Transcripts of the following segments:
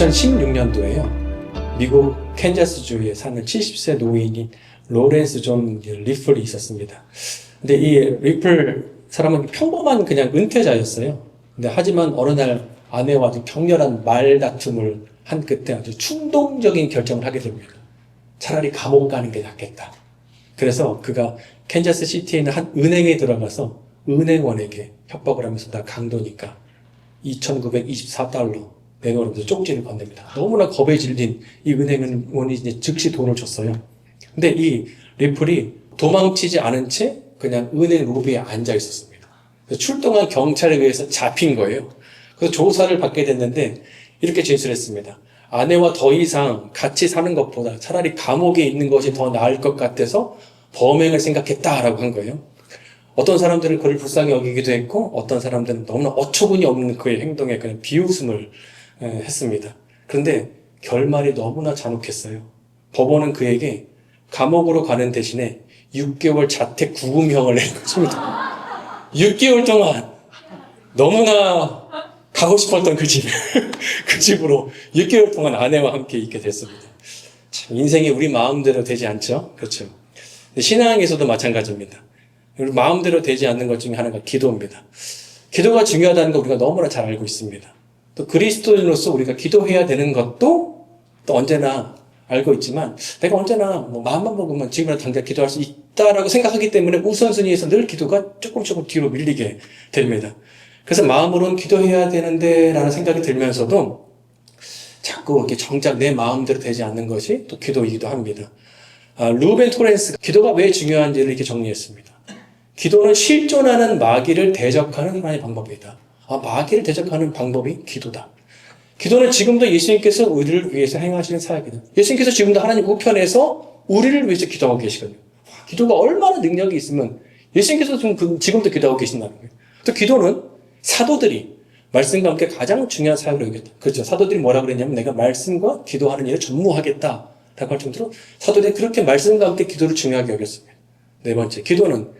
2016년도에요. 미국 캔자스주에 사는 70세 노인인 로렌스 존 리플이 있었습니다. 근데 이 리플 사람은 평범한 그냥 은퇴자였어요. 근데 하지만 어느 날 아내와 아주 격렬한 말다툼을 한 끝에 아주 충동적인 결정을 하게 됩니다. 차라리 감옥 가는 게 낫겠다. 그래서 그가 캔자스 시티에 있는 한 은행에 들어가서 은행원에게 협박을 하면서 나 강도니까 2,924달러 내놓으면서 쪽지를 건넵니다. 너무나 겁에 질린 이 은행원이 이제 즉시 돈을 줬어요. 근데 이 리플이 도망치지 않은 채 그냥 은행 로비에 앉아 있었습니다. 출동한 경찰에 의해서 잡힌 거예요. 그래서 조사를 받게 됐는데 이렇게 진술했습니다. 아내와 더 이상 같이 사는 것보다 차라리 감옥에 있는 것이 더 나을 것 같아서 범행을 생각했다라고 한 거예요. 어떤 사람들은 그를 불쌍히 여기기도 했고 어떤 사람들은 너무나 어처구니 없는 그의 행동에 그냥 비웃음을 했습니다. 그런데 결말이 너무나 잔혹했어요. 법원은 그에게 감옥으로 가는 대신에 6개월 자택 구금형을 내린 것입니다. 6개월 동안 너무나 가고 싶었던 그 집, 그 집으로 6개월 동안 아내와 함께 있게 됐습니다. 참, 인생이 우리 마음대로 되지 않죠? 그렇죠. 신앙에서도 마찬가지입니다. 마음대로 되지 않는 것 중에 하나가 기도입니다. 기도가 중요하다는 거 우리가 너무나 잘 알고 있습니다. 또 그리스도인으로서 우리가 기도해야 되는 것도 또 언제나 알고 있지만 내가 언제나 마음만 먹으면 지금이라도 당장 기도할 수 있다라고 생각하기 때문에 우선순위에서 늘 기도가 조금 뒤로 밀리게 됩니다. 그래서 마음으로는 기도해야 되는데 라는 생각이 들면서도 자꾸 이렇게 정작 내 마음대로 되지 않는 것이 또 기도이기도 합니다. 루벤 토렌스 기도가 왜 중요한지를 이렇게 정리했습니다. 기도는 실존하는 마귀를 대적하는 하나의 방법이다. 마귀를 대적하는 방법이 기도다. 기도는 지금도 예수님께서 우리를 위해서 행하시는 사역이다. 예수님께서 지금도 하나님 우편에서 우리를 위해서 기도하고 계시거든요. 기도가 얼마나 능력이 있으면 예수님께서 지금도 기도하고 계신다는 거예요. 또 기도는 사도들이 말씀과 함께 가장 중요한 사역을 여겼다. 그렇죠. 사도들이 뭐라고 그랬냐면 내가 말씀과 기도하는 일을 전무하겠다. 라고 할 정도로 사도들이 그렇게 말씀과 함께 기도를 중요하게 여겼습니다. 네 번째, 기도는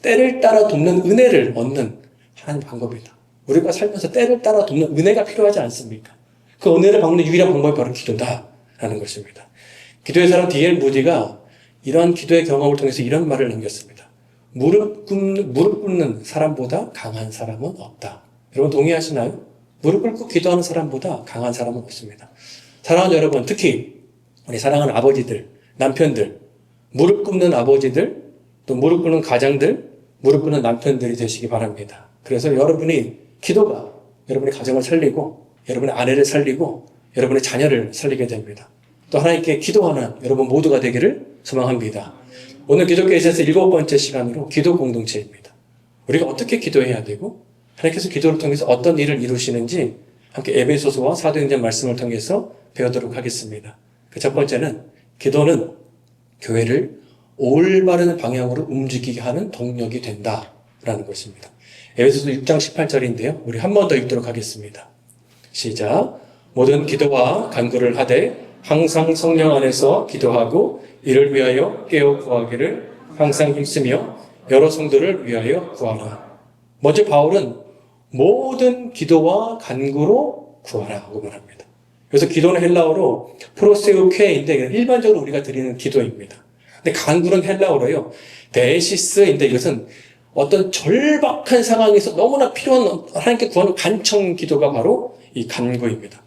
때를 따라 돕는 은혜를 얻는 하나님 방법이다. 우리가 살면서 때를 따라 돕는 은혜가 필요하지 않습니까? 그 은혜를 받는 유일한 방법이 바로 기도다라는 것입니다. 기도의 사람 D.L. 무디가 이러한 기도의 경험을 통해서 이런 말을 남겼습니다. 무릎 꿇는 사람보다 강한 사람은 없다. 여러분 동의하시나요? 무릎 꿇고 기도하는 사람보다 강한 사람은 없습니다. 사랑하는 여러분, 특히 우리 사랑하는 아버지들, 남편들, 무릎 꿇는 아버지들, 또 무릎 꿇는 가장들, 무릎 꿇는 남편들이 되시기 바랍니다. 그래서 기도가 여러분의 가정을 살리고 여러분의 아내를 살리고 여러분의 자녀를 살리게 됩니다. 또 하나님께 기도하는 여러분 모두가 되기를 소망합니다. 오늘 기독교에 있어서 7번째 시간으로 기도 공동체입니다. 우리가 어떻게 기도해야 되고 하나님께서 기도를 통해서 어떤 일을 이루시는지 함께 에베소서와 사도행전 말씀을 통해서 배우도록 하겠습니다. 그 첫 번째는 기도는 교회를 올바른 방향으로 움직이게 하는 동력이 된다라는 것입니다. 에베소서 6장 18절인데요. 우리 한 번 더 읽도록 하겠습니다. 시작. 모든 기도와 간구를 하되 항상 성령 안에서 기도하고 이를 위하여 깨어 구하기를 항상 힘쓰며 여러 성도를 위하여 구하라. 먼저 바울은 모든 기도와 간구로 구하라고 말합니다. 그래서 기도는 헬라어로 프로세우케인데 일반적으로 우리가 드리는 기도입니다. 근데 간구는 헬라어로요. 데시스인데 이것은 어떤 절박한 상황에서 너무나 필요한 하나님께 구하는 간청 기도가 바로 이 간구입니다.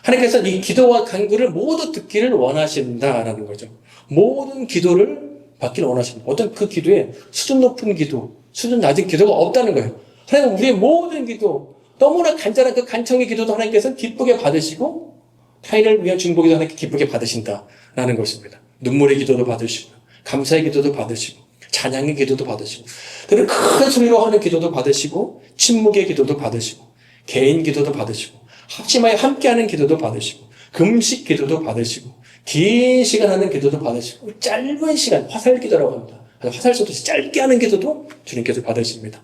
하나님께서 이 기도와 간구를 모두 듣기를 원하신다라는 거죠. 모든 기도를 받기를 원하십니다. 어떤 그 기도에 수준 높은 기도, 수준 낮은 기도가 없다는 거예요. 하나님은 우리의 모든 기도, 너무나 간절한 그 간청의 기도도 하나님께서 기쁘게 받으시고 타인을 위한 중보기도 하나님께 기쁘게 받으신다라는 것입니다. 눈물의 기도도 받으시고 감사의 기도도 받으시고 찬양의 기도도 받으시고 그리고 큰 소리로 하는 기도도 받으시고 침묵의 기도도 받으시고 개인 기도도 받으시고 합심하여 함께하는 기도도 받으시고 금식 기도도 받으시고 긴 시간 하는 기도도 받으시고 짧은 시간 화살 기도라고 합니다. 화살 쏘듯이 짧게 하는 기도도 주님께서 받으십니다.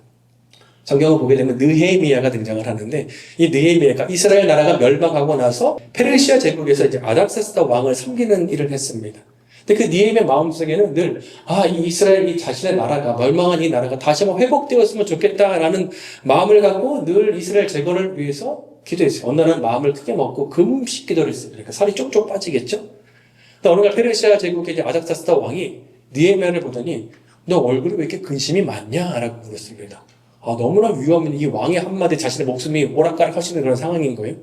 성경을 보게 되면 느헤미야가 등장을 하는데 이 느헤미야가 이스라엘 나라가 멸망하고 나서 페르시아 제국에서 이제 아닥사스다 왕을 섬기는 일을 했습니다. 근데 그 느헤미야 마음속에는 늘 이 이스라엘 이 자신의 나라가 이 나라가 다시 한번 회복되었으면 좋겠다라는 마음을 갖고 늘 이스라엘 재건을 위해서 기도했어요. 어느 날은 마음을 크게 먹고 금식 기도를 했어요. 그러니까 살이 쪽쪽 빠지겠죠? 근데 어느 날 페르시아 제국의 이제 아닥사스다 왕이 느헤미야를 보더니 너 얼굴이 왜 이렇게 근심이 많냐? 라고 물었습니다. 너무나 위험한 이 왕의 한마디 자신의 목숨이 오락가락 하시는 그런 상황인 거예요.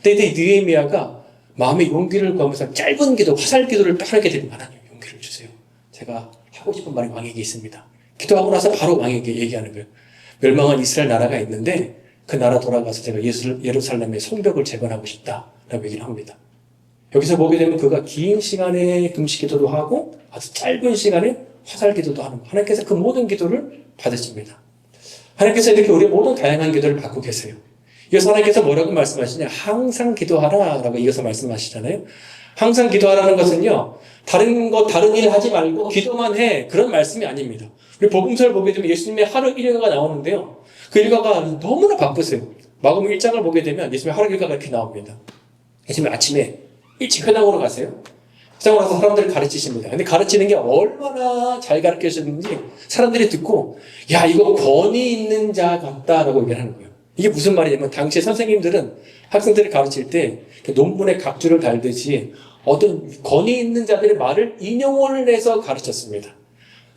근데 이 느헤미야가 마음의 용기를 구하면서 짧은 기도, 화살 기도를 빠르게 드리고 하나님 용기를 주세요. 제가 하고 싶은 말이 왕에게 있습니다. 기도하고 나서 바로 왕에게 얘기하는 거예요. 멸망한 이스라엘 나라가 있는데 그 나라 돌아가서 제가 예루살렘의 성벽을 재건하고 싶다라고 얘기를 합니다. 여기서 보게 되면 그가 긴 시간에 금식 기도도 하고 아주 짧은 시간에 화살 기도도 하는 거예요. 하나님께서 그 모든 기도를 받으십니다. 하나님께서 이렇게 우리의 모든 다양한 기도를 받고 계세요. 이어서 하나님께서 뭐라고 말씀하시냐? 항상 기도하라 라고 이어서 말씀하시잖아요. 항상 기도하라는 것은요, 다른 일 하지 말고 기도만 해. 그런 말씀이 아닙니다. 우리 복음서를 보게 되면 예수님의 하루 일과가 나오는데요. 그 일과가 너무나 바쁘세요. 마가복음 1장을 보게 되면 예수님의 하루 일과가 이렇게 나옵니다. 예수님이 아침에 일찍 회당으로 가세요. 회당으로 가서 사람들을 가르치십니다. 근데 가르치는 게 얼마나 잘 가르쳐주는지 사람들이 듣고 야 이거 권위 있는 자 같다라고 얘기를 하는 거예요. 이게 무슨 말이냐면 당시 선생님들은 학생들을 가르칠 때 논문에 각주를 달듯이 어떤 권위 있는 자들의 말을 인용을 해서 가르쳤습니다.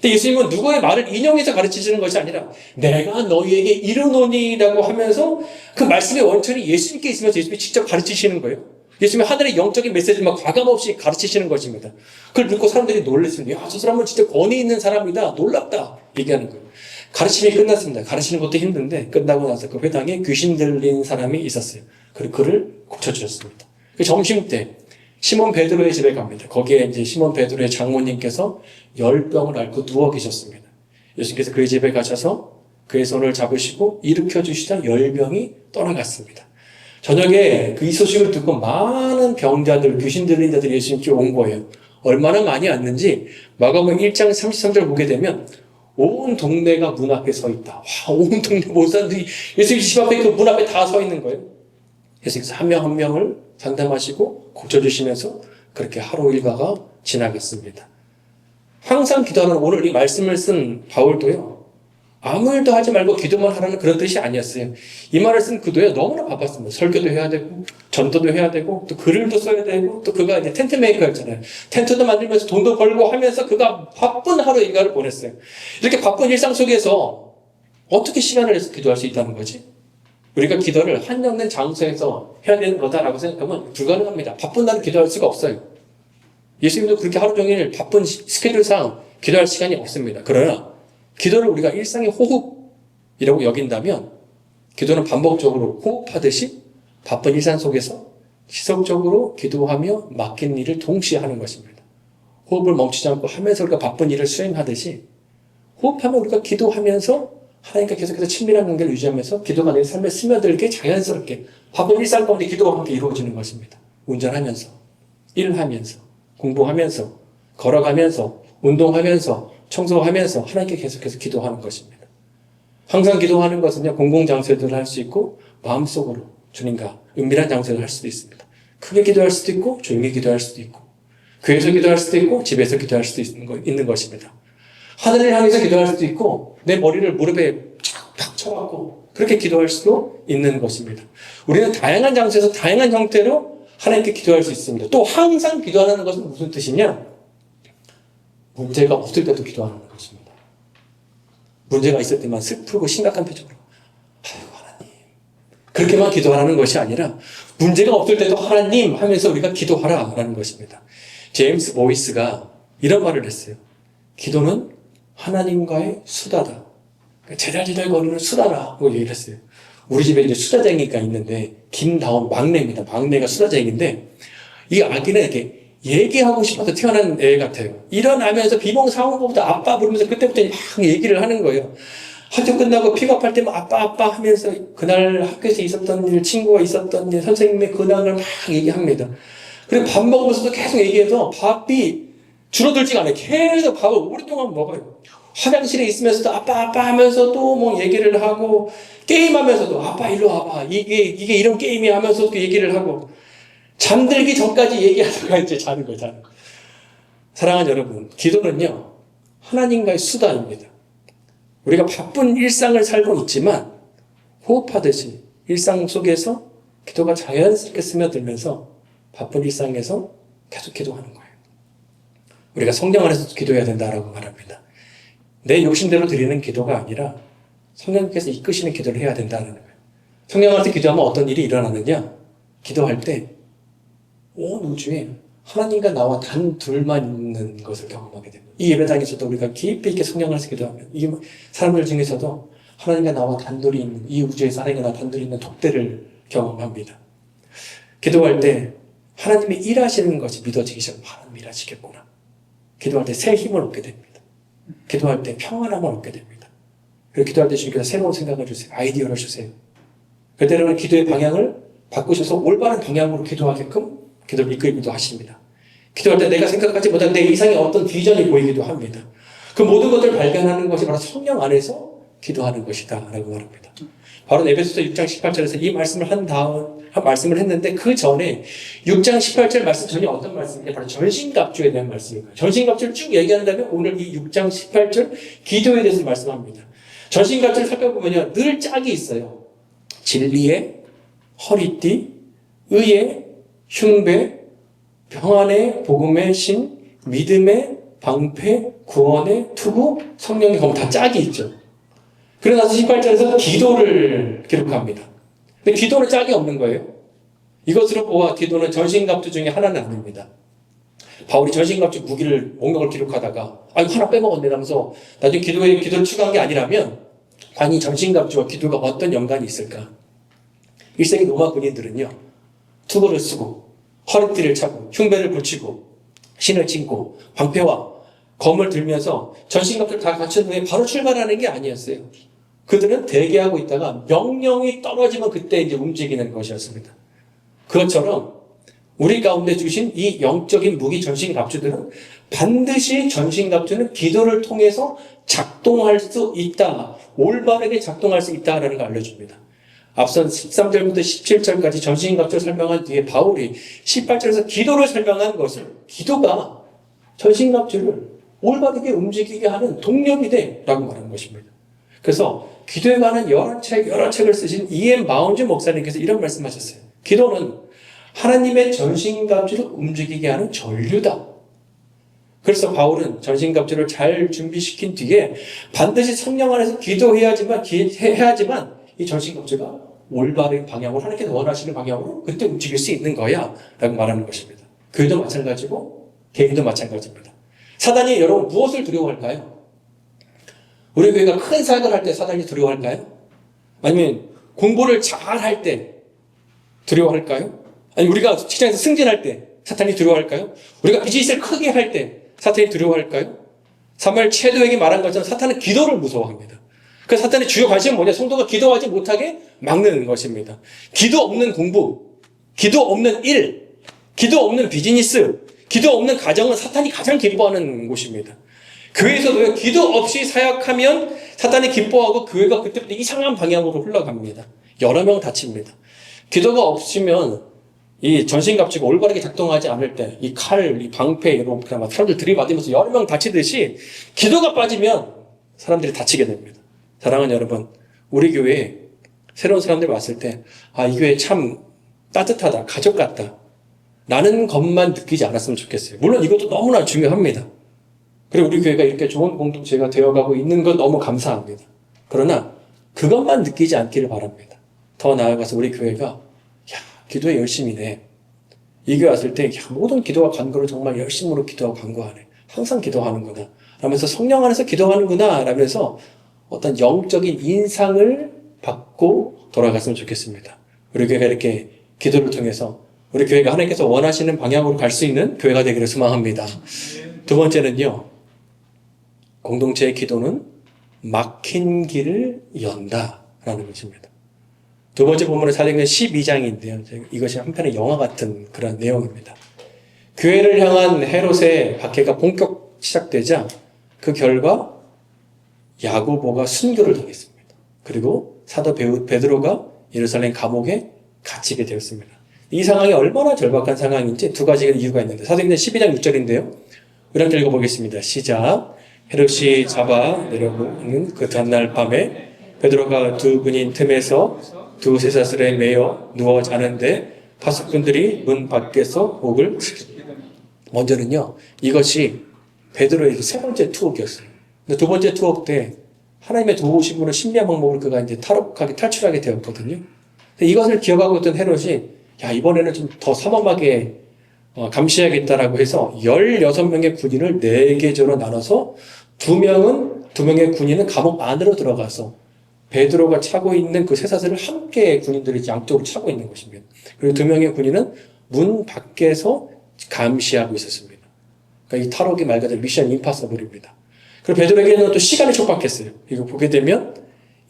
근데 예수님은 누구의 말을 인용해서 가르치시는 것이 아니라 내가 너희에게 이르노니라고 하면서 그 말씀의 원천이 예수님께 있으면서 예수님이 직접 가르치시는 거예요. 예수님이 하늘의 영적인 메시지를 막 과감없이 가르치시는 것입니다. 그걸 듣고 사람들이 놀랐습니다. 야, 저 사람은 진짜 권위 있는 사람이다. 놀랍다. 얘기하는 거예요. 가르침이 끝났습니다. 가르치는 것도 힘든데 끝나고 나서 그 회당에 귀신 들린 사람이 있었어요. 그리고 그를 고쳐주셨습니다. 점심 때 시몬 베드로의 집에 갑니다. 거기에 이제 시몬 베드로의 장모님께서 열병을 앓고 누워 계셨습니다. 예수님께서 그의 집에 가셔서 그의 손을 잡으시고 일으켜 주시자 열병이 떠나갔습니다. 저녁에 그 이 소식을 듣고 많은 병자들, 귀신 들린 자들이 예수님께 온 거예요. 얼마나 많이 왔는지 마가복음 1장 33절 보게 되면 온 동네가 문 앞에 서 있다. 와, 온 동네 모사들이 예수님 집 앞에 그 문 앞에 다 서 있는 거예요. 예수님께서 한 명 한 명을 상담하시고 고쳐주시면서 그렇게 하루 일과가 지나갔습니다. 항상 기도하는 오늘 이 말씀을 쓴 바울도요. 아무 일도 하지 말고 기도만 하라는 그런 뜻이 아니었어요. 이 말을 쓴 그도요. 너무나 바빴습니다. 설교도 해야 되고 전도도 해야 되고 또 글도 써야 되고 또 그가 이제 텐트 메이커였잖아요. 텐트도 만들면서 돈도 벌고 하면서 그가 바쁜 하루 일과를 보냈어요. 이렇게 바쁜 일상 속에서 어떻게 시간을 내서 기도할 수 있다는 거지? 우리가 기도를 한정된 장소에서 해야 되는 거다라고 생각하면 불가능합니다. 바쁜 날은 기도할 수가 없어요. 예수님도 그렇게 하루 종일 바쁜 스케줄상 기도할 시간이 없습니다. 그러나 기도를 우리가 일상의 호흡이라고 여긴다면 기도는 반복적으로 호흡하듯이 바쁜 일상 속에서 지속적으로 기도하며 맡긴 일을 동시에 하는 것입니다. 호흡을 멈추지 않고 하면서 우리가 바쁜 일을 수행하듯이 호흡하면 우리가 기도하면서 하나님과 계속해서 친밀한 관계를 유지하면서 기도가 내 삶에 스며들게 자연스럽게 바쁜 일상 가운데 기도가 함께 이루어지는 것입니다. 운전하면서, 일하면서, 공부하면서, 걸어가면서, 운동하면서, 청소하면서 하나님께 계속해서 기도하는 것입니다. 항상 기도하는 것은요, 공공장소에도 할 수 있고 마음속으로 주님과 은밀한 장소에서 할 수도 있습니다. 크게 기도할 수도 있고 조용히 기도할 수도 있고 교회에서 기도할 수도 있고 집에서 기도할 수도 있는 것입니다. 하늘을 향해서 기도할 수도 있고 내 머리를 무릎에 탁 쳐갖고 그렇게 기도할 수도 있는 것입니다. 우리는 다양한 장소에서 다양한 형태로 하나님께 기도할 수 있습니다. 또 항상 기도하는 것은 무슨 뜻이냐? 문제가 없을 때도 기도하는 것입니다. 문제가 있을 때만 슬프고 심각한 표정으로 아이고 하나님 그렇게만 기도하라는 것이 아니라 문제가 없을 때도 하나님 하면서 우리가 기도하라라는 것입니다. 제임스 보이스가 이런 말을 했어요. 기도는 하나님과의 수다다. 제잘제잘 거리는 수다라고 얘기를 했어요. 우리 집에 이제 수다쟁이가 있는데 김다운 막내입니다. 막내가 수다쟁이인데 이 아기는 이렇게 얘기하고 싶어서 태어난 애 같아요. 일어나면서 비몽사몽부터 아빠 부르면서 그때부터 막 얘기를 하는 거예요. 학교 끝나고 픽업할 때만 아빠 하면서 그날 학교에서 있었던 일, 친구가 있었던 일, 선생님의 근황을 막 얘기합니다. 그리고 밥 먹으면서도 계속 얘기해서 밥이 줄어들지가 않아요. 계속 밥을 오랫동안 먹어요. 화장실에 있으면서도 아빠 하면서도 뭐 얘기를 하고 게임하면서도 아빠 일로 와봐. 이게 이런 게임이야 하면서도 얘기를 하고 잠들기 전까지 얘기하다가 이제 자는 거예요. 사랑하는 여러분, 기도는요 하나님과의 수다입니다. 우리가 바쁜 일상을 살고 있지만 호흡하듯이 일상 속에서 기도가 자연스럽게 스며들면서 바쁜 일상에서 계속 기도하는 거예요. 우리가 성령 안에서 기도해야 된다라고 말합니다. 내 욕심대로 드리는 기도가 아니라 성령께서 이끄시는 기도를 해야 된다는 거예요. 성령 안에서 기도하면 어떤 일이 일어나느냐? 기도할 때 온 우주에 하나님과 나와 단 둘만 있는 것을 경험하게 됩니다. 이 예배당에서도 우리가 깊이 있게 성령 안에서 기도하면 이 사람들 중에서도 하나님과 나와 단둘이 있는, 이 우주에서 하나님과 나와 단둘이 있는 독대를 경험합니다. 기도할 때 하나님이 일하시는 것이 믿어지기 시작하면 하나님 일하시겠구나. 기도할 때 새 힘을 얻게 됩니다. 기도할 때 평안함을 얻게 됩니다. 그리고 기도할 때 주님께서 새로운 생각을 주세요. 아이디어를 주세요. 그때로는 기도의 방향을 바꾸셔서 올바른 방향으로 기도하게끔 기도를 이끌기도 하십니다. 기도할 때 내가 생각하지 못한 내 이상의 어떤 비전이 보이기도 합니다. 그 모든 것들을 발견하는 것이 바로 성령 안에서 기도하는 것이다 라고 말합니다. 바로 에베소서 6장 18절에서 이 말씀을 말씀을 했는데 그 전에 6장 18절 말씀 전에 어떤 말씀이냐? 바로 전신갑주에 대한 말씀입니다. 전신갑주를 쭉 얘기한다면 오늘 이 6장 18절 기도에 대해서 말씀합니다. 전신갑주를 살펴보면요, 늘 짝이 있어요. 진리의 허리띠, 의의 흉배, 평안의 복음의 신, 믿음의 방패, 구원의 투구, 성령의 검, 다 짝이 있죠. 그러고 나서 18절에서 기도를 기록합니다. 근데 기도는 짝이 없는 거예요. 이것으로 보아 기도는 전신갑주 중에 하나는 아닙니다. 바울이 전신갑주 무기를 목록을 기록하다가 하나 빼먹었네 하면서 나중에 기도를 추가한 게 아니라면 과연 이 전신갑주와 기도가 어떤 연관이 있을까? 1세기 로마 군인들은요, 투구를 쓰고 허리띠를 차고 흉배를 붙이고 신을 신고 방패와 검을 들면서 전신갑주를 다 갖춘 후에 바로 출발하는 게 아니었어요. 그들은 대기하고 있다가 명령이 떨어지면 그때 이제 움직이는 것이었습니다. 그것처럼 우리 가운데 주신 이 영적인 무기 전신갑주들은 반드시 전신갑주는 기도를 통해서 작동할 수 있다. 올바르게 작동할 수 있다라는 걸 알려줍니다. 앞선 13절부터 17절까지 전신갑주를 설명한 뒤에 바울이 18절에서 기도를 설명한 것을 기도가 전신갑주를 올바르게 움직이게 하는 동력이 돼 라고 말하는 것입니다. 그래서 기도에 관한 여러 책을 쓰신 E.M. 마운즈 목사님께서 이런 말씀하셨어요. 기도는 하나님의 전신갑주를 움직이게 하는 전류다. 그래서 바울은 전신갑주를 잘 준비시킨 뒤에 반드시 성령 안에서 기도해야지만 이 전신갑주가 올바른 방향으로 하나님께서 원하시는 방향으로 그때 움직일 수 있는 거야 라고 말하는 것입니다. 교회도 마찬가지고 개인도 마찬가지입니다. 사단이 여러분 무엇을 두려워할까요? 우리 교회가 큰 사역을 할 때 사단이 두려워할까요? 아니면 공부를 잘 할 때 두려워할까요? 아니 우리가 직장에서 승진할 때 사탄이 두려워할까요? 우리가 비즈니스를 크게 할 때 사탄이 두려워할까요? 사무엘 최도에게 말한 것처럼 사탄은 기도를 무서워합니다. 그 사탄의 주요 관심은 뭐냐? 성도가 기도하지 못하게 막는 것입니다. 기도 없는 공부, 기도 없는 일, 기도 없는 비즈니스, 기도 없는 가정은 사탄이 가장 기뻐하는 곳입니다. 교회에서도 기도 없이 사역하면 사탄이 기뻐하고 교회가 그때부터 이상한 방향으로 흘러갑니다. 여러 명 다칩니다. 기도가 없으면 이 전신갑주가 올바르게 작동하지 않을 때 이 칼, 이 방패 이런 그냥 사람들 들이받으면서 여러 명 다치듯이 기도가 빠지면 사람들이 다치게 됩니다. 사랑하는 여러분, 우리 교회에 새로운 사람들이 왔을 때 이 교회 참 따뜻하다, 가족 같다 라는 것만 느끼지 않았으면 좋겠어요. 물론 이것도 너무나 중요합니다. 그리고 우리 교회가 이렇게 좋은 공동체가 되어가고 있는 건 너무 감사합니다. 그러나 그것만 느끼지 않기를 바랍니다. 더 나아가서 우리 교회가 기도에 열심히네. 이 교회 왔을 때 모든 기도와 간구를 정말 열심으로 기도하고 간구하네. 항상 기도하는구나 라면서 성령 안에서 기도하는구나 라면서 어떤 영적인 인상을 받고 돌아갔으면 좋겠습니다. 우리 교회가 이렇게 기도를 통해서 우리 교회가 하나님께서 원하시는 방향으로 갈 수 있는 교회가 되기를 소망합니다. 두 번째는요, 공동체의 기도는 막힌 길을 연다라는 것입니다. 두 번째 본문의 사도행전 12장인데요. 이것이 한편의 영화 같은 그런 내용입니다. 교회를 향한 헤롯의 박해가 본격 시작되자 그 결과 야고보가 순교를 당했습니다. 그리고 사도 베드로가 예루살렘 감옥에 갇히게 되었습니다. 이 상황이 얼마나 절박한 상황인지 두 가지 이유가 있는데 사도행전 12장 6절인데요. 우리 함께 읽어보겠습니다. 시작. 헤롯이 잡아 내려고 있는 그 다음날 밤에 베드로가 두 군인 틈에서 두 쇠사슬에 매여 누워 자는데 파수꾼들이 문 밖에서 옥을 먼저는요, 이것이 베드로의 세 번째 투옥이었어요. 근데 두 번째 투옥 때 하나님의 도우심으로 신비한 방법을 그가 이제 탈출하게 되었거든요. 근데 이것을 기억하고 있던 헤롯이 야, 이번에는 좀 더 삼엄하게 감시해야겠다라고 해서 16명의 군인을 4계조로 나눠서 두 명의 군인은 감옥 안으로 들어가서 베드로가 차고 있는 그 쇠사슬을 함께 군인들이 양쪽으로 차고 있는 것입니다. 그리고 2명의 군인은 문 밖에서 감시하고 있었습니다. 그러니까 이 탈옥이 말 그대로 미션 임파서블입니다. 그리고 베드로에게는 또 시간이 촉박했어요. 이거 보게 되면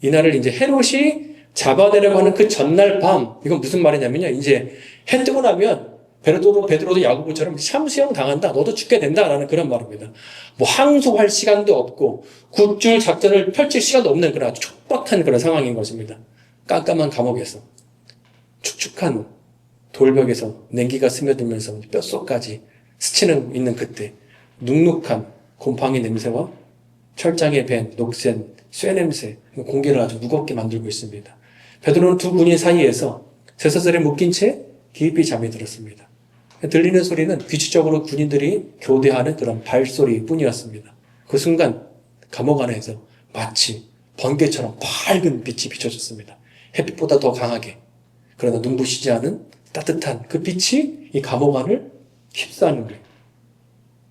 이날을 이제 헤롯이 잡아내려고 하는 그 전날 밤, 이건 무슨 말이냐면요. 이제 해 뜨고 나면 베드로도 야고보처럼 참수형 당한다. 너도 죽게 된다라는 그런 말입니다. 뭐 항소할 시간도 없고 굿줄 작전을 펼칠 시간도 없는 그런 아주 촉박한 그런 상황인 것입니다. 깜깜한 감옥에서 축축한 돌벽에서 냉기가 스며들면서 뼛속까지 스치는 있는 그때 눅눅한 곰팡이 냄새와 철장에 밴 녹센 쇠 냄새, 공기를 아주 무겁게 만들고 있습니다. 베드로는 두 군인 사이에서 쇠사슬에 묶인 채 깊이 잠이 들었습니다. 들리는 소리는 귀추적으로 군인들이 교대하는 그런 발소리 뿐이었습니다. 그 순간 감옥 안에서 마치 번개처럼 밝은 빛이 비춰졌습니다. 햇빛보다 더 강하게, 그러나 눈부시지 않은 따뜻한 그 빛이 이 감옥 안을 휩싸는 거예요.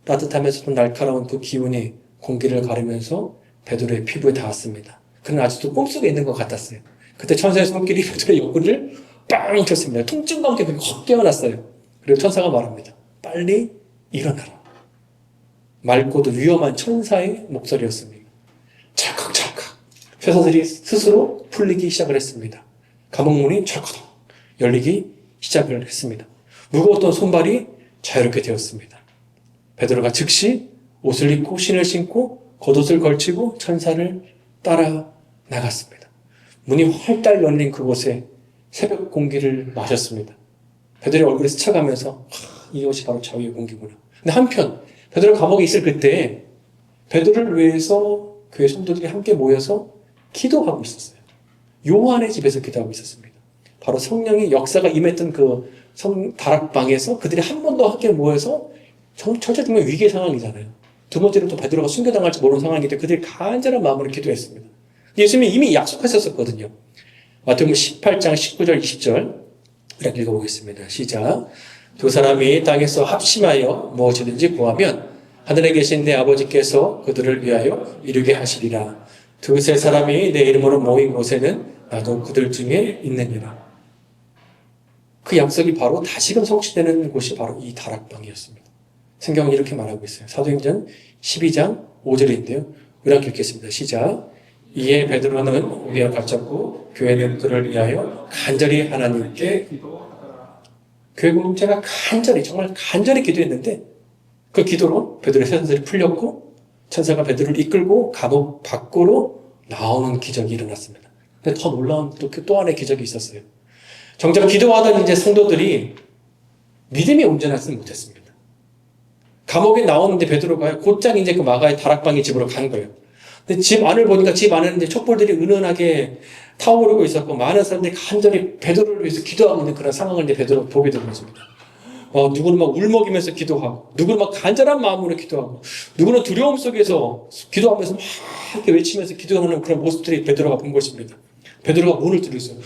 따뜻하면서도 날카로운 그 기운이 공기를 가르면서 베드로의 피부에 닿았습니다. 그는 아직도 꿈속에 있는 것 같았어요. 그때 천사의 손길이 베드로의 옆구리를 빵 쳤습니다. 통증과 함께 그게 확 깨어났어요. 그리고 천사가 말합니다. 빨리 일어나라. 맑고도 위험한 천사의 목소리였습니다. 찰칵찰칵 쇠사슬이 스스로 풀리기 시작을 했습니다. 감옥문이 철커덕 열리기 시작을 했습니다. 무거웠던 손발이 자유롭게 되었습니다. 베드로가 즉시 옷을 입고 신을 신고 겉옷을 걸치고 천사를 따라 나갔습니다. 문이 활짝 열린 그곳에 새벽 공기를 마셨습니다. 베드로의 얼굴이 스쳐가면서 이것이 바로 자유의 공기구나. 근데 한편 베드로 감옥에 있을 그때 베드로를 위해서 교회 성도들이 함께 모여서 기도하고 있었어요. 요한의 집에서 기도하고 있었습니다. 바로 성령의 역사가 임했던 그 다락방에서 그들이 한 번 더 함께 모여서 절대 정말 위기의 상황이잖아요. 두 번째는 또 베드로가 순교당할지 모르는 상황이기 때문에 그들이 간절한 마음으로 기도했습니다. 예수님이 이미 약속하셨었거든요. 마태복음 18장 19절 20절 이렇게 읽어보겠습니다. 시작. 두 사람이 땅에서 합심하여 무엇이든지 구하면 하늘에 계신 내 아버지께서 그들을 위하여 이루게 하시리라. 두세 사람이 내 이름으로 모인 곳에는 나도 그들 중에 있느니라. 그 약속이 바로 다시금 성취되는 곳이 바로 이 다락방이었습니다. 성경은 이렇게 말하고 있어요. 사도행전 12장 5절인데요. 우리 읽겠습니다. 시작. 이에 베드로는 우리와 갇혔고 교회는 그를 위하여 간절히 하나님께 기도하더라. 교회 공동체가 정말 간절히 기도했는데 그 기도로 베드로의 쇠사슬이 풀렸고 천사가 베드로를 이끌고 감옥 밖으로 나오는 기적이 일어났습니다. 근데 더 놀라운 또 하나의 기적이 있었어요. 정작 기도하던 이제 성도들이 믿음이 온전하지 못했습니다. 감옥에 나오는데 베드로가 곧장 이제 그 마가의 다락방의 집으로 간 거예요. 근데 집 안을 보니까 집 안에는 이제 촛불들이 은은하게 타오르고 있었고 많은 사람들이 간절히 베드로를 위해서 기도하고 있는 그런 상황을 이제 베드로가 보게 되는 것입니다. 누구는 막 울먹이면서 기도하고, 누구는 막 간절한 마음으로 기도하고, 누구는 두려움 속에서 기도하면서 막 이렇게 외치면서 기도하는 그런 모습들이 베드로가 본 것입니다. 베드로가 문을 두드렸어요.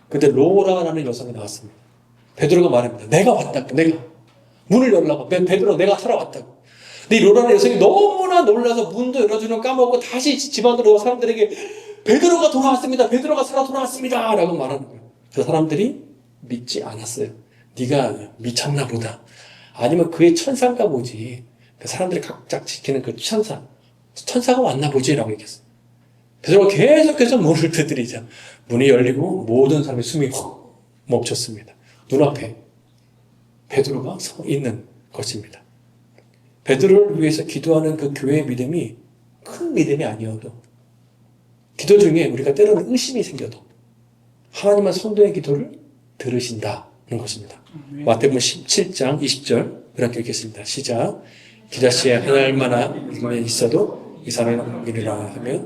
그때 로라라는 여성이 나왔습니다. 베드로가 말합니다. 내가 왔다고, 내가. 문을 열라고. 베드로 내가 살아왔다고. 근데 이 로라는 여성이 너무나 놀라서 문도 열어주는 까먹고 다시 집 안으로 사람들에게 베드로가 돌아왔습니다. 베드로가 살아 돌아왔습니다. 라고 말하는 거예요. 그 사람들이 믿지 않았어요. 네가 미쳤나 보다. 아니면 그의 천사인가 보지. 그 사람들이 각자 지키는 그 천사가 왔나 보지. 라고 얘기했어요. 베드로가 계속해서 문을 두드리자 문이 열리고 모든 사람의 숨이 훅 멈췄습니다. 눈앞에 베드로가 서 있는 것입니다. 베드로를 위해서 기도하는 그 교회의 믿음이 큰 믿음이 아니어도 기도 중에 우리가 때로는 의심이 생겨도 하나님은 성도의 기도를 들으신다는 것입니다. 마태복음 17장 20절 그렇게 읽겠습니다. 시작. 기다시에 하늘만한 믿음이 있어도 이 사람은 이르라 하며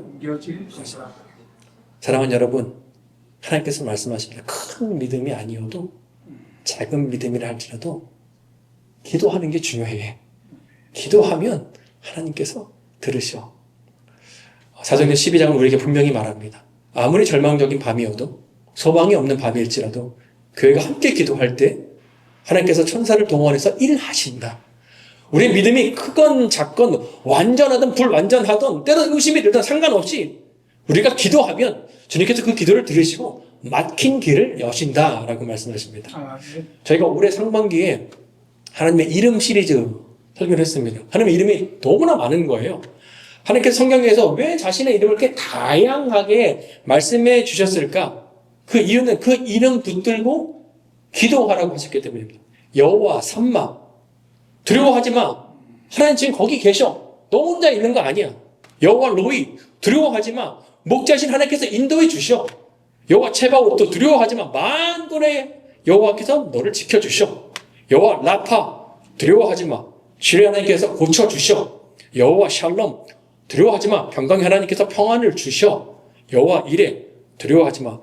사랑하는 여러분, 하나님께서 말씀하십니다. 큰 믿음이 아니어도 작은 믿음이라 할지라도 기도하는 게 중요해. 기도하면 하나님께서 들으셔. 사도행전 12장은 우리에게 분명히 말합니다. 아무리 절망적인 밤이어도 소망이 없는 밤일지라도 교회가 함께 기도할 때 하나님께서 천사를 동원해서 일하신다. 우리의 믿음이 크건 작건 완전하든 불완전하든 때론 의심이 들든 상관없이 우리가 기도하면 주님께서 그 기도를 들으시고 막힌 길을 여신다라고 말씀하십니다. 저희가 올해 상반기에 하나님의 이름 시리즈 설교를 했습니다. 하나님의 이름이 너무나 많은 거예요. 하나님께서 성경에서 왜 자신의 이름을 이렇게 다양하게 말씀해 주셨을까? 그 이유는 그 이름 붙들고 기도하라고 하셨기 때문입니다. 여호와 삼마, 두려워하지 마. 하나님 지금 거기 계셔. 너 혼자 있는 거 아니야. 여호와 로이, 두려워하지 마. 목자신 하나님께서 인도해 주셔. 여호와 체바옷, 또 두려워하지 마. 만군의 여호와께서 너를 지켜주셔. 여호와 라파, 두려워하지 마. 주의 하나님께서 고쳐주셔. 여호와 샬롬, 두려워하지 마. 평강의 하나님께서 평안을 주셔. 여호와 이레, 두려워하지 마.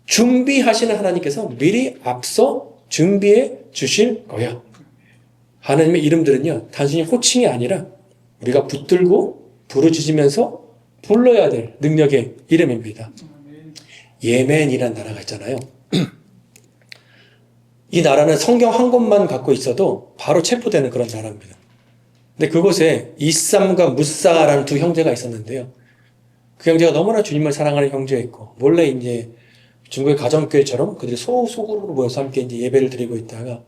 준비하시는 하나님께서 미리 앞서 준비해 주실 거야. 하나님의 이름들은요, 단순히 호칭이 아니라 우리가 붙들고 부르짖으면서 불러야 될 능력의 이름입니다. 예멘이라는 나라가 있잖아요. 이 나라는 성경 한 권만 갖고 있어도 바로 체포되는 그런 나라입니다. 근데 그곳에 이쌈과 무사라는 두 형제가 있었는데요. 그 형제가 너무나 주님을 사랑하는 형제였고, 원래 이제 중국의 가정교회처럼 그들이 소그룹으로 모여서 함께 이제 예배를 드리고 있다가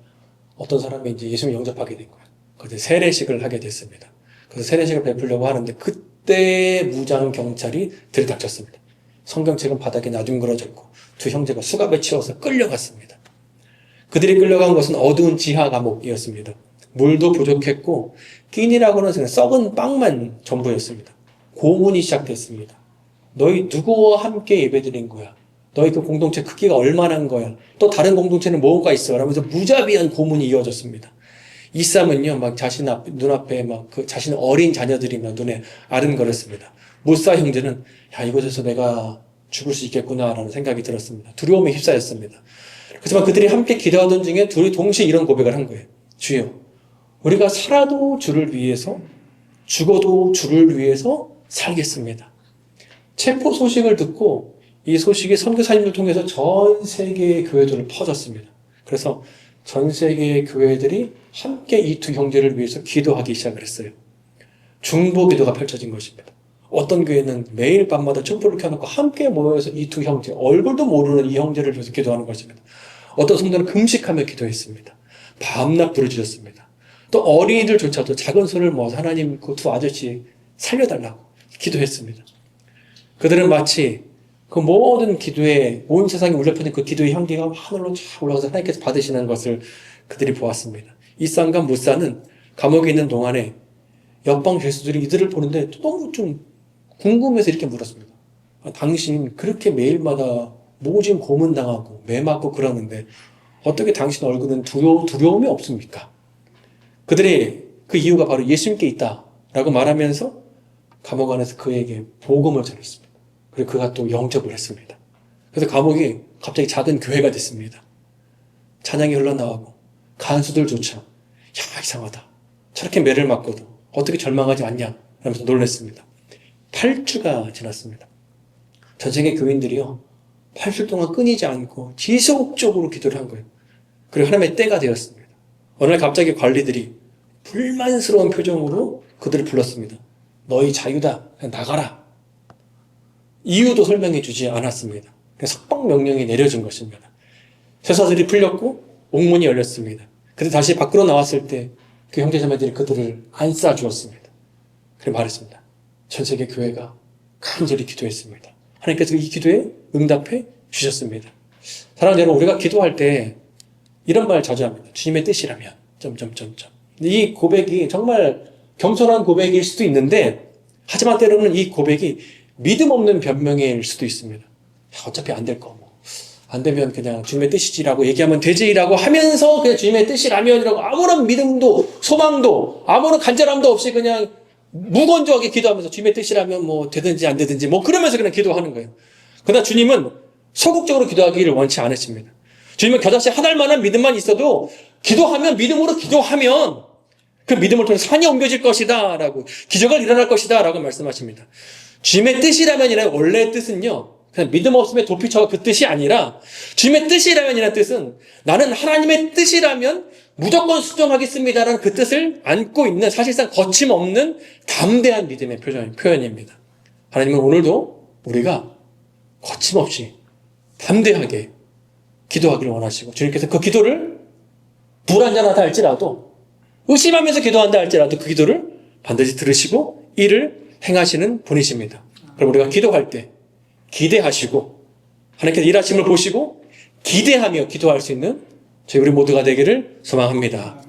어떤 사람이 이제 예수님 영접하게 된 거예요. 그래서 세례식을 하게 됐습니다. 그래서 세례식을 베풀려고 하는데 그때 무장 경찰이 들이닥쳤습니다. 성경책은 바닥에 나뒹굴어졌고 두 형제가 수갑에 치워서 끌려갔습니다. 그들이 끌려간 것은 어두운 지하 감옥이었습니다. 물도 부족했고 끼니라고는 그냥 썩은 빵만 전부였습니다. 고문이 시작됐습니다. 너희 누구와 함께 예배드린 거야? 너희 그 공동체 크기가 얼마나 거야? 또 다른 공동체는 뭐가 있어? 라면서 무자비한 고문이 이어졌습니다. 이쌈은요, 막 자신 눈앞에 막 그 자신의 어린 자녀들이 막 눈에 아른거렸습니다. 무사 형제는 야, 이곳에서 내가 죽을 수 있겠구나라는 생각이 들었습니다. 두려움에 휩싸였습니다. 그렇지만 그들이 함께 기도하던 중에 둘이 동시에 이런 고백을 한 거예요. 주여, 우리가 살아도 주를 위해서, 죽어도 주를 위해서 살겠습니다. 체포 소식을 듣고 이 소식이 선교사님을 통해서 전 세계의 교회들을 퍼졌습니다. 그래서 전 세계의 교회들이 함께 이 두 형제를 위해서 기도하기 시작을 했어요. 중보 기도가 펼쳐진 것입니다. 어떤 교회는 매일 밤마다 촛불을 켜놓고 함께 모여서 이 두 형제, 얼굴도 모르는 이 형제를 위해서 기도하는 것입니다. 어떤 성도는 금식하며 기도했습니다. 밤낮 부르짖었습니다. 또 어린이들조차도 작은 손을 모아서 하나님 그 두 아저씨 살려달라고 기도했습니다. 그들은 마치 그 모든 기도에 온 세상이 울려 퍼진 그 기도의 향기가 하늘로 쫙 올라가서 하나님께서 받으시는 것을 그들이 보았습니다. 이쌈과 무사는 감옥에 있는 동안에 옆방 죄수들이 이들을 보는데 너무 좀 궁금해서 이렇게 물었습니다. 당신 그렇게 매일마다 모진 고문당하고 매 맞고 그러는데 어떻게 당신 얼굴은 두려움이 없습니까? 그들이 그 이유가 바로 예수님께 있다라고 말하면서 감옥 안에서 그에게 복음을 전했습니다. 그리고 그가 또 영접을 했습니다. 그래서 감옥이 갑자기 작은 교회가 됐습니다. 찬양이 흘러나오고 간수들조차 야, 이상하다. 저렇게 매를 맞고도 어떻게 절망하지 않냐 라면서 놀랐습니다. 8주가 지났습니다. 전 세계 교인들이요 8주 동안 끊이지 않고 지속적으로 기도를 한 거예요. 그리고 하나님의 때가 되었습니다. 어느 날 갑자기 관리들이 불만스러운 표정으로 그들을 불렀습니다. 너희 자유다. 그냥 나가라. 이유도 설명해 주지 않았습니다. 그냥 석방 명령이 내려진 것입니다. 쇠사슬이 풀렸고 옥문이 열렸습니다. 그때 다시 밖으로 나왔을 때 그 형제자매들이 그들을 안싸 주었습니다. 그래 말했습니다. 전 세계 교회가 간절히 기도했습니다. 하나님께서 이 기도에 응답해 주셨습니다. 사랑하는 여러분, 우리가 기도할 때 이런 말 자주 합니다. 주님의 뜻이라면 이 고백이 정말 겸손한 고백일 수도 있는데 하지만 때로는 이 고백이 믿음 없는 변명일 수도 있습니다. 야, 어차피 안 될 거. 안 되면 그냥 주님의 뜻이지라고 얘기하면 되지라고 하면서 그냥 주님의 뜻이라면이라고 아무런 믿음도 소망도 아무런 간절함도 없이 그냥 무건조하게 기도하면서 주님의 뜻이라면 뭐 되든지 안 되든지 뭐 그러면서 그냥 기도하는 거예요. 그러나 주님은 소극적으로 기도하기를 원치 않으십니다. 주님은 겨자씨 한 알만한 믿음만 있어도 기도하면, 믿음으로 기도하면 그 믿음을 통해 산이 옮겨질 것이다 라고, 기적을 일어날 것이다 라고 말씀하십니다. 주님의 뜻이라면이라는 원래의 뜻은요, 그냥 믿음 없음에 도피처가 그 뜻이 아니라, 주님의 뜻이라면이라는 뜻은 나는 하나님의 뜻이라면 무조건 수정하겠습니다라는 그 뜻을 안고 있는, 사실상 거침없는 담대한 믿음의 표현입니다. 하나님은 오늘도 우리가 거침없이 담대하게 기도하기를 원하시고, 주님께서 그 기도를 불완전하다 할지라도, 의심하면서 기도한다 할지라도 그 기도를 반드시 들으시고 이를 행하시는 분이십니다. 그럼 우리가 기도할 때 기대하시고, 하나님께서 일하심을 보시고 기대하며 기도할 수 있는 저희 우리 모두가 되기를 소망합니다.